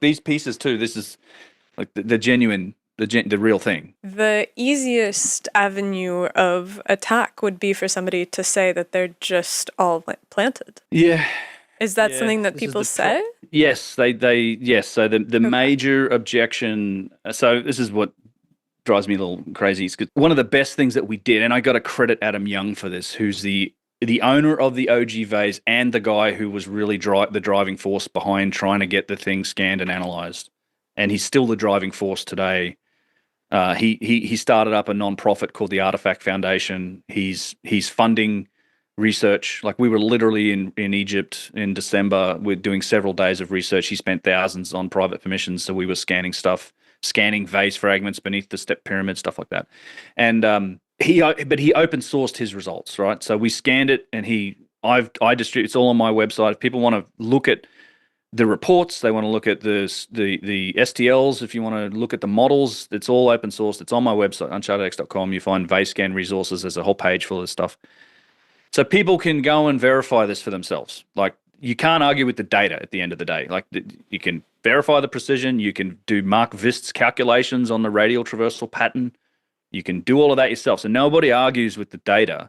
these pieces too. This is like the genuine, the real thing. The easiest avenue of attack would be for somebody to say that they're just all planted. Yeah, Is that yeah. something that This is people say? yes, yes. So the Okay. major objection. So this is what drives me a little crazy. Is 'cause one of the best things that we did, and I got to credit Adam Young for this, who's the owner of the OG vase and the guy who was really the driving force behind trying to get the thing scanned and analyzed. And he's still the driving force today. He started up a non-profit called the Artifact Foundation. He's funding research. Like we were literally in Egypt in December. We're doing several days of research. He spent thousands on private permissions, so we were scanning stuff, scanning vase fragments beneath the step pyramid, stuff like that. And but he open sourced his results, right? So we scanned it, and I distribute. It's all on my website. If people want to look at the reports, they want to look at the STLs, if you want to look at the models, it's all open source. It's on my website, unchartedx.com. You find vase scan resources. There's a whole page full of stuff. So people can go and verify this for themselves. Like you can't argue with the data at the end of the day. Like you can verify the precision. You can do Mark Vist's calculations on the radial traversal pattern. You can do all of that yourself. So nobody argues with the data.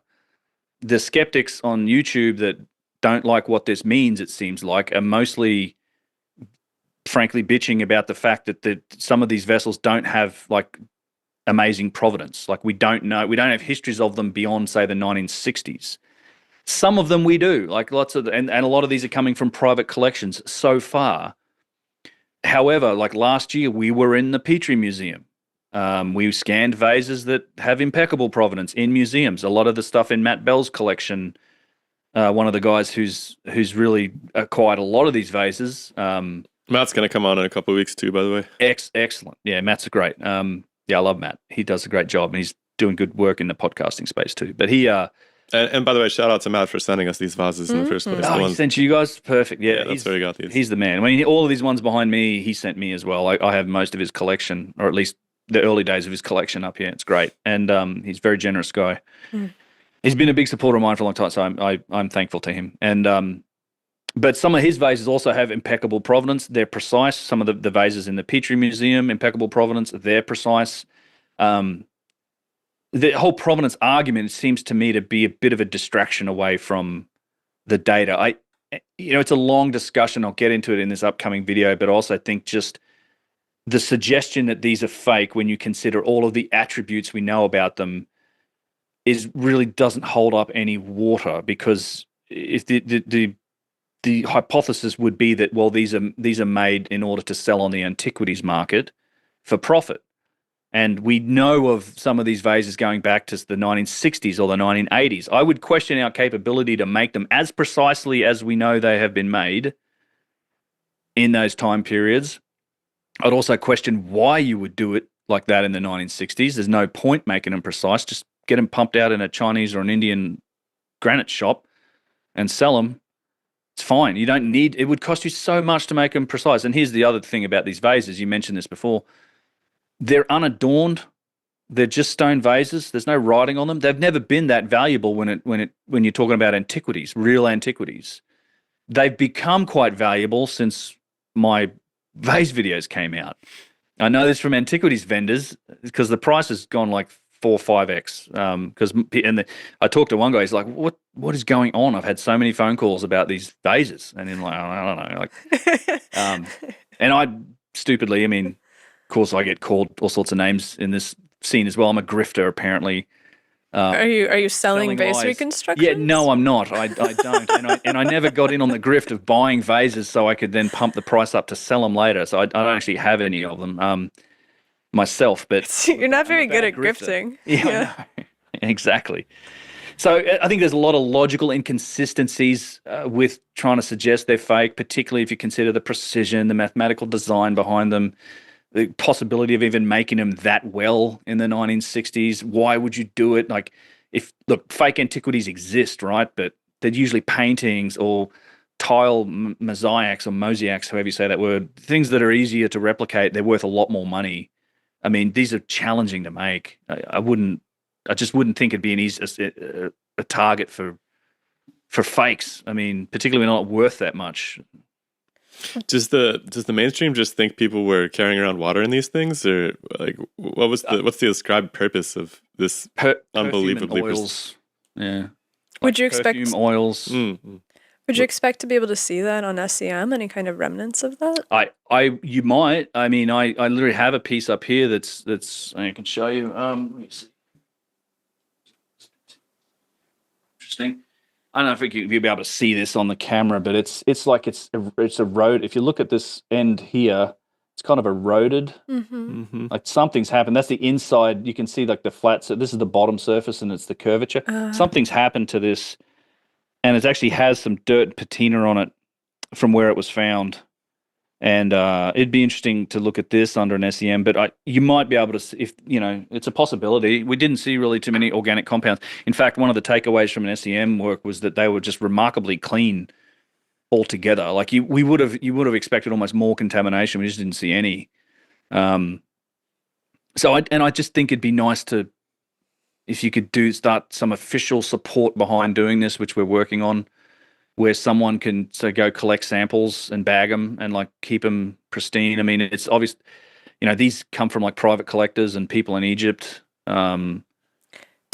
The skeptics on YouTube that don't like what this means, it seems like, are mostly, frankly, bitching about the fact that some of these vessels don't have like amazing provenance. Like we don't have histories of them beyond, say, the 1960s. Some of them we do, like lots of, and a lot of these are coming from private collections so far. However, like last year, we were in the Petrie Museum. We scanned vases that have impeccable provenance in museums. A lot of the stuff in Matt Bell's collection, one of the guys who's really acquired a lot of these vases. Matt's going to come on in a couple of weeks too, by the way. Excellent. Yeah, Matt's great. Yeah, I love Matt. He does a great job, and he's doing good work in the podcasting space too. But he and by the way, shout out to Matt for sending us these vases in the first place. he sent you guys. Perfect. Yeah, that's where he got these. He's the man. I mean, all of these ones behind me, he sent me as well. I have most of his collection, or at least the early days of his collection up here. It's great, and he's a very generous guy. He's been a big supporter of mine for a long time, so I'm thankful to him. And but some of his vases also have impeccable provenance. They're precise. Some of the vases in the Petrie Museum, impeccable provenance. They're precise. The whole provenance argument seems to me to be a bit of a distraction away from the data. It's a long discussion. I'll get into it in this upcoming video, but I also think just the suggestion that these are fake when you consider all of the attributes we know about them really doesn't hold up any water, because if the hypothesis would be that, well, these are made in order to sell on the antiquities market for profit. And we know of some of these vases going back to the 1960s or the 1980s. I would question our capability to make them as precisely as we know they have been made in those time periods. I'd also question why you would do it like that in the 1960s. There's no point making them precise. Just get them pumped out in a Chinese or an Indian granite shop and sell them. It's fine. You don't need, it would cost you so much to make them precise. And here's the other thing about these vases. You mentioned this before. They're unadorned. They're just stone vases. There's no writing on them. They've never been that valuable when you're talking about antiquities, real antiquities. They've become quite valuable since my vase videos came out. I know this from antiquities vendors because the price has gone like 4 or 5x. I talked to one guy. He's like, "What is going on? I've had so many phone calls about these vases," and I'm like, I don't know. Like, and I stupidly, I mean, of course, I get called all sorts of names in this scene as well. I'm a grifter, apparently. Are you selling vase lies. reconstructions? Yeah, no, I'm not. I don't, and I never got in on the grift of buying vases so I could then pump the price up to sell them later. So I don't actually have any of them myself. But you're not very good at grifter. grifting. Yeah, I know. Exactly. So I think there's a lot of logical inconsistencies with trying to suggest they're fake, particularly if you consider the precision, the mathematical design behind them. The possibility of even making them that well in the 1960s. Why would you do it? Like, fake antiquities exist, right? But they're usually paintings or tile mosaics or mosaics, however you say that word, things that are easier to replicate. They're worth a lot more money. I mean, these are challenging to make. I just wouldn't think it'd be a target for fakes. I mean, particularly when they're not worth that much. Does the mainstream just think people were carrying around water in these things, or like what's the ascribed purpose of this unbelievably perfume and oils? Yeah. Would you expect Perfume, oils. would you expect to be able to see that on SEM? Any kind of remnants of that? You might. I mean, I literally have a piece up here that's I can show you. Let me see. Interesting. I don't know if you'll be able to see this on the camera, but it's like it's eroded. If you look at this end here, it's kind of eroded. Like something's happened. That's the inside. You can see like the flat. So this is the bottom surface, and it's the curvature. Something's happened to this, and it actually has some dirt and patina on it from where it was found. And it'd be interesting to look at this under an SEM, but you might be able to, if it's a possibility. We didn't see really too many organic compounds. In fact, one of the takeaways from an SEM work was that they were just remarkably clean altogether. Like you would have expected almost more contamination. We just didn't see any. So I just think it'd be nice to, if you could start some official support behind doing this, which we're working on, where someone can go collect samples and bag them and like keep them pristine. I mean, it's obvious, these come from like private collectors and people in Egypt. Do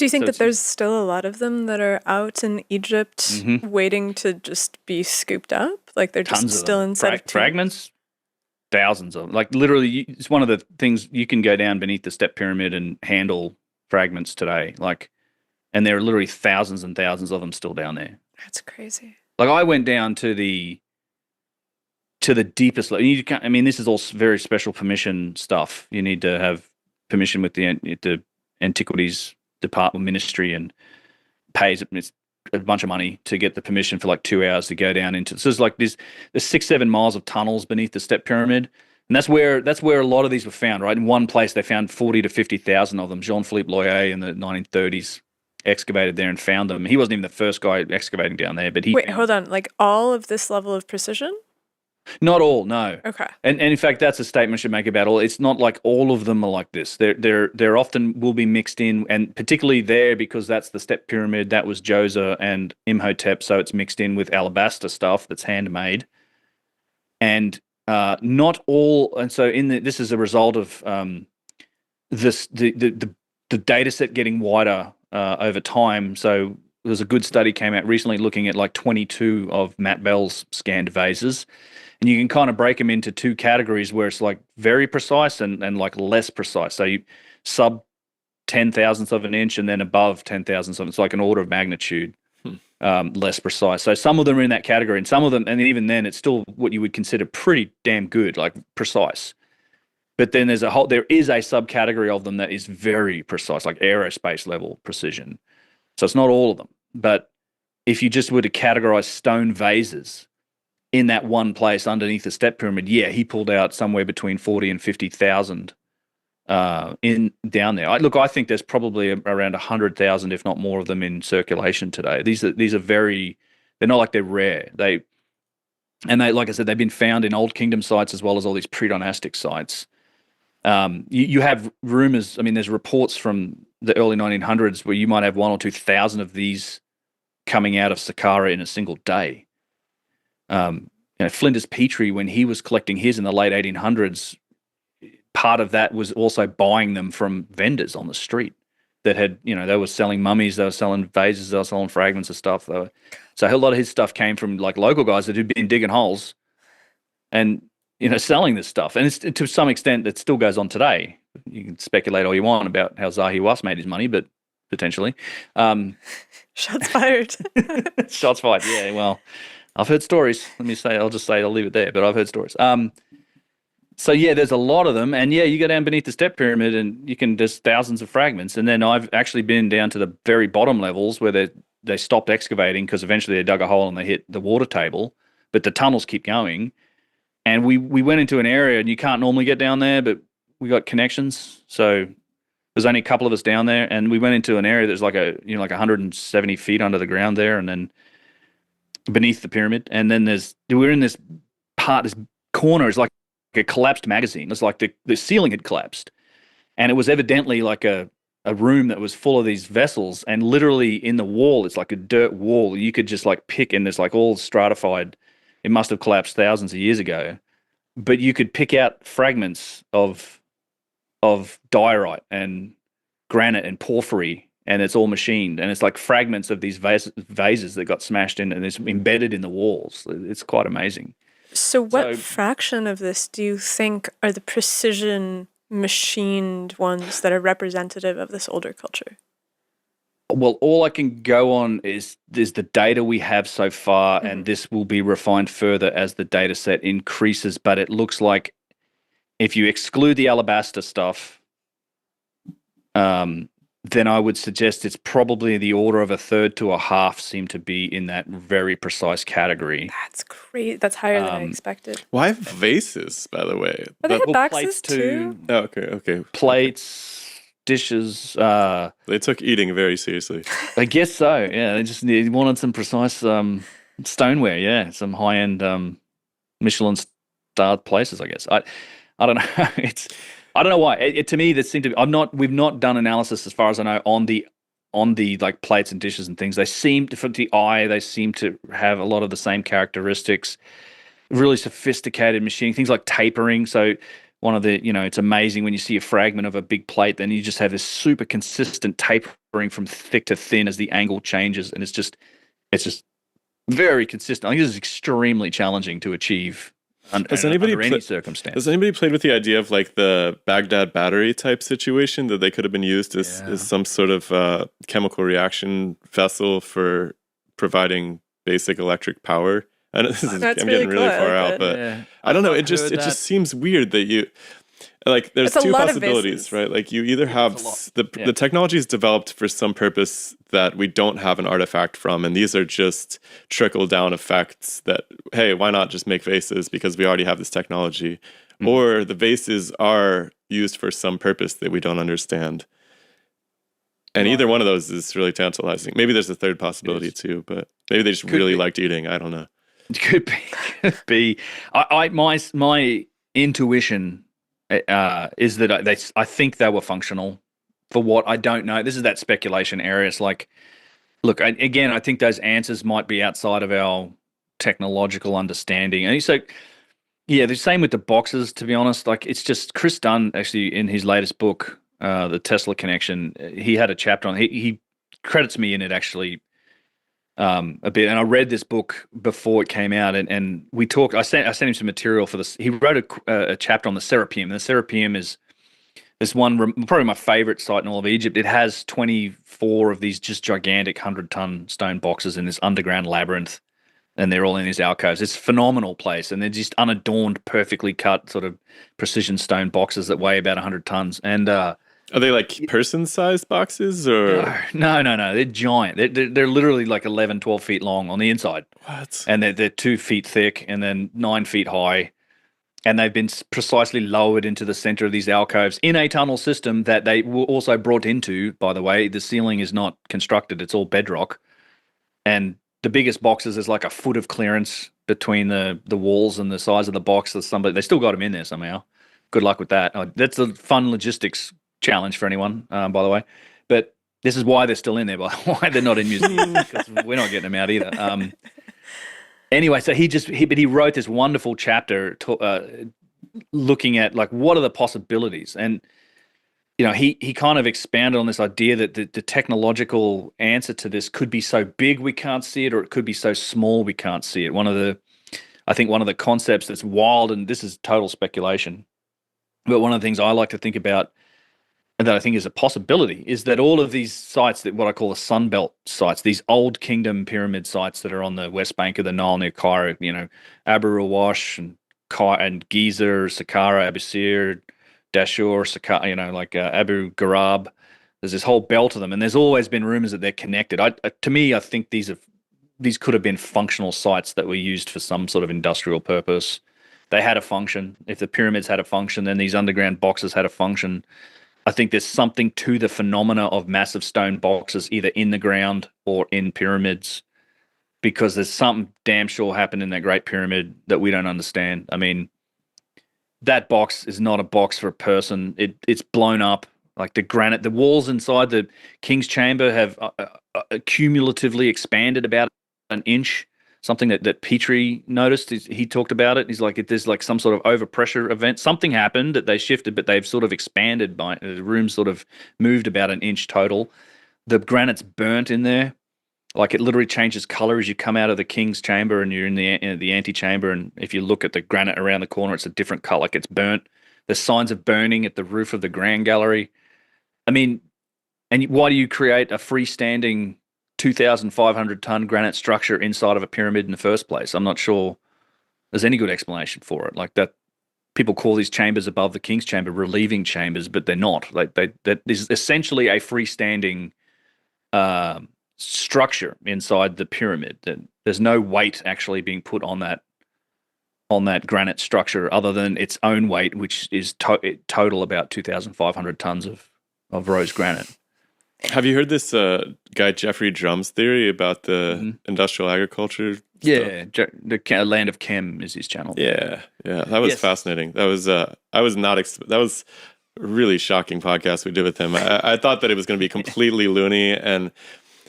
you think that there's still a lot of them that are out in Egypt waiting to just be scooped up? Like they're just still inside of fragments? Thousands of them. Like literally, it's one of the things you can go down beneath the step pyramid and handle fragments today. Like, and there are literally thousands and thousands of them still down there. That's crazy. Like I went down to the deepest level. This is all very special permission stuff. You need to have permission with the Antiquities Department Ministry, and pays a bunch of money to get the permission for like 2 hours to go down into. So there's like there's 6-7 miles of tunnels beneath the step pyramid, and that's where a lot of these were found. Right in one place, they found 40 to 50,000 of them. Jean Phillipe Loyer in the 1930s. Excavated there and found them. He wasn't even the first guy excavating down there, but hold on, like all of this level of precision? Not all, no. Okay. And in fact, that's a statement I should make about all. It's not like all of them are like this. They're often will be mixed in, and particularly there because that's the step pyramid. That was Djoser and Imhotep, so it's mixed in with alabaster stuff that's handmade, and not all. And so this is a result of the data set getting wider. Over time. So there's a good study came out recently looking at like 22 of Matt Bell's scanned vases, and you can kind of break them into two categories where it's like very precise and like less precise. So you sub 10,000ths of an inch and then above 10,000ths. It's like an order of magnitude less precise. So some of them are in that category, and some of them, and even then, it's still what you would consider pretty damn good, like precise. But then there is a subcategory of them that is very precise, like aerospace level precision. So it's not all of them. But if you just were to categorize stone vases in that one place underneath the step pyramid, he pulled out somewhere between 40 and 50,000 in down there. I think there's probably around 100,000, if not more, of them in circulation today. These are they're not like they're rare. They, like I said, they've been found in Old Kingdom sites as well as all these pre-dynastic sites. You have rumors. I mean, there's reports from the early 1900s where you might have 1,000 or 2,000 of these coming out of Saqqara in a single day. Flinders Petrie, when he was collecting his in the late 1800s, part of that was also buying them from vendors on the street that had, they were selling mummies, they were selling vases, they were selling fragments of stuff. So a lot of his stuff came from like local guys that had been digging holes and selling this stuff. And it's to some extent that still goes on today. You can speculate all you want about how Zahi Was made his money, but potentially. Shots fired. Shots fired, yeah. Well, I've heard stories. I'll leave it there, but I've heard stories. So yeah, there's a lot of them. And yeah, you go down beneath the step pyramid and there's thousands of fragments. And then I've actually been down to the very bottom levels where they stopped excavating because eventually they dug a hole and they hit the water table, but the tunnels keep going. And we went into an area, and you can't normally get down there, but we got connections. So there's only a couple of us down there, and we went into an area that's like 170 feet under the ground there, and then beneath the pyramid. And then we're in this corner is like a collapsed magazine. It's like the ceiling had collapsed, and it was evidently like a room that was full of these vessels, and literally in the wall, it's like a dirt wall. You could just like pick, and there's like all stratified. it must have collapsed thousands of years ago. But you could pick out fragments of diorite and granite and porphyry, and it's all machined, and it's like fragments of these vases that got smashed in and it's embedded in the walls. It's quite amazing. So what fraction of this do you think are the precision machined ones that are representative of this older culture? Well, all I can go on is the data we have so far, and this will be refined further as the data set increases. But it looks like if you exclude the alabaster stuff, then I would suggest it's probably the order of a third to a half seem to be in that very precise category. That's great. That's higher than I expected. Why vases, by the way? But they have boxes too. Oh, okay. Plates, dishes. They took eating very seriously. I guess so. Yeah, they wanted some precise stoneware. Yeah, some high-end Michelin-starred places. I guess. I don't know. I don't know why. To me, that seemed to be. We've not done analysis as far as I know on the like plates and dishes and things. They seem to, for the eye, they seem to have a lot of the same characteristics. Really sophisticated machining, things like tapering. So one of the, it's amazing when you see a fragment of a big plate, then you just have this super consistent tapering from thick to thin as the angle changes, and it's just very consistent. I think this is extremely challenging to achieve. Under any circumstance. Has anybody played with the idea of like the Baghdad battery type situation that they could have been used as some sort of chemical reaction vessel for providing basic electric power? I know I'm getting really far out, but I don't know. It just seems weird that you like. There's two possibilities, right? Like you either have the technology is developed for some purpose that we don't have an artifact from, and these are just trickle down effects that, hey, why not just make vases because we already have this technology, or the vases are used for some purpose that we don't understand. And either one of those is really tantalizing. Maybe there's a third possibility too, but maybe they just really liked eating. I don't know. It could be. My intuition is that I think they were functional. For what I don't know, this is that speculation area. It's like, look, I think those answers might be outside of our technological understanding. And so, the same with the boxes. To be honest, like it's just Chris Dunn actually in his latest book, The Tesla Connection. He had a chapter on. He credits me in it actually. A bit, and I read this book before it came out, and we talked. I sent him some material for this. He wrote a chapter on the Serapeum. The Serapeum is this one, probably my favorite site in all of Egypt. It has 24 of these just gigantic 100-ton stone boxes in this underground labyrinth, and they're all in these alcoves. It's a phenomenal place, and they're just unadorned, perfectly cut, sort of precision stone boxes that weigh about 100 tons, and are they like person-sized boxes or? No. They're giant. They're literally like 11, 12 feet long on the inside. What? And they're 2 feet thick and then 9 feet high. And they've been precisely lowered into the center of these alcoves in a tunnel system that they were also brought into, by the way. The ceiling is not constructed. It's all bedrock. And the biggest boxes is like a foot of clearance between the walls and the size of the box. They still got them in there somehow. Good luck with that. That's a fun logistics challenge for anyone, by the way, but this is why they're still in there, by why they're not in museums, because we're not getting them out either. Anyway, so he wrote this wonderful chapter looking at like what are the possibilities, and he kind of expanded on this idea that the technological answer to this could be so big we can't see it, or it could be so small we can't see it. I think one of the concepts that's wild, and this is total speculation, but one of the things I like to think about and that I think is a possibility is that all of these sites, that what I call the Sunbelt sites, these old kingdom pyramid sites that are on the west bank of the Nile near Cairo, Abu Rawash and Giza, Saqqara, Abusir, Dashur, Saqqara, Abu Ghurab. There's this whole belt of them, and there's always been rumors that they're connected. To me, I think these could have been functional sites that were used for some sort of industrial purpose. They had a function. If the pyramids had a function, then these underground boxes had a function. I think there's something to the phenomena of massive stone boxes either in the ground or in pyramids, because there's something damn sure happened in that Great Pyramid that we don't understand. I mean, that box is not a box for a person. It's blown up. Like the granite, the walls inside the King's Chamber have cumulatively expanded about an inch. something that Petrie noticed. He talked about it. He's like, if there's like some sort of overpressure event, something happened that they shifted, but they've sort of expanded by the room sort of moved about an inch total. The granite's burnt in there. Like it literally changes color as you come out of the king's chamber and you're in the antechamber. And if you look at the granite around the corner, it's a different color. Like it's burnt. There's signs of burning at the roof of the grand gallery. I mean, and why do you create a freestanding 2,500 ton granite structure inside of a pyramid in the first place? I'm not sure there's any good explanation for it. Like that, people call these chambers above the king's chamber relieving chambers, but they're not. Like that is essentially a freestanding structure inside the pyramid. That there's no weight actually being put on that granite structure other than its own weight, which is total about 2,500 tons of rose granite. Have you heard this guy Jeffrey Drum's theory about the industrial agriculture stuff? Yeah, the Land of Chem is his channel. Yeah, that was fascinating. That was that was a really shocking podcast we did with him. I thought that it was going to be completely loony, and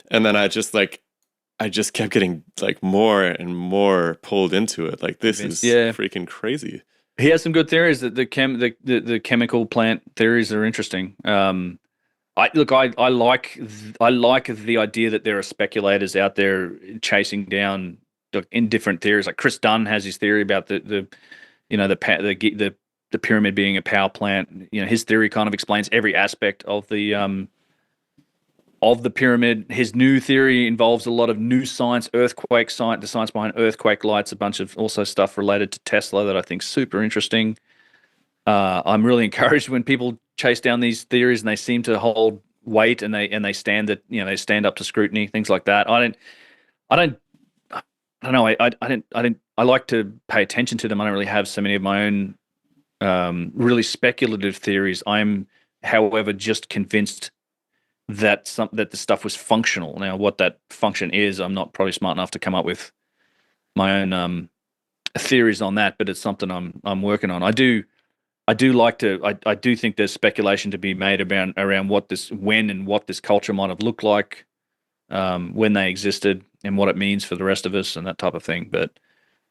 then I just kept getting like more and more pulled into it. Like this is freaking crazy. He has some good theories. That the chemical plant theories are interesting. I like the idea that there are speculators out there chasing down in different theories. Like Chris Dunn has his theory about the pyramid being a power plant. You know, his theory kind of explains every aspect of the pyramid. His new theory involves a lot of new science, earthquake science, the science behind earthquake lights, a bunch of also stuff related to Tesla that I think is super interesting. I'm really encouraged when people chase down these theories and they seem to hold weight and they stand up to scrutiny, things like that. I like to pay attention to them. I don't really have so many of my own really speculative theories. I'm, however, just convinced that the stuff was functional. Now, what that function is, I'm not probably smart enough to come up with my own theories on that, but it's something I'm working on. I do think there's speculation to be made around what this culture might have looked like when they existed and what it means for the rest of us and that type of thing. But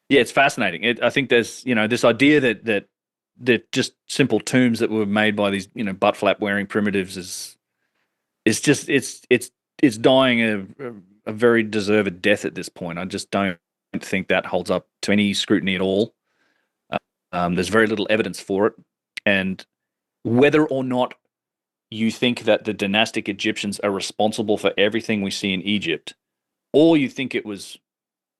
yeah, it's fascinating. I think there's this idea that just simple tombs that were made by these butt flap wearing primitives is just it's dying a very deserved death at this point. I just don't think that holds up to any scrutiny at all. There's very little evidence for it. And whether or not you think that the dynastic Egyptians are responsible for everything we see in Egypt, or you think it was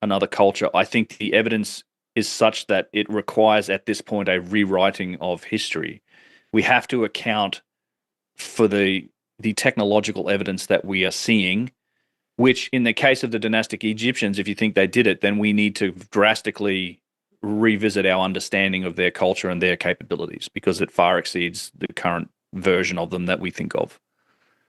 another culture, I think the evidence is such that it requires at this point a rewriting of history. We have to account for the technological evidence that we are seeing, which in the case of the dynastic Egyptians, if you think they did it, then we need to drastically revisit our understanding of their culture and their capabilities because it far exceeds the current version of them that we think of.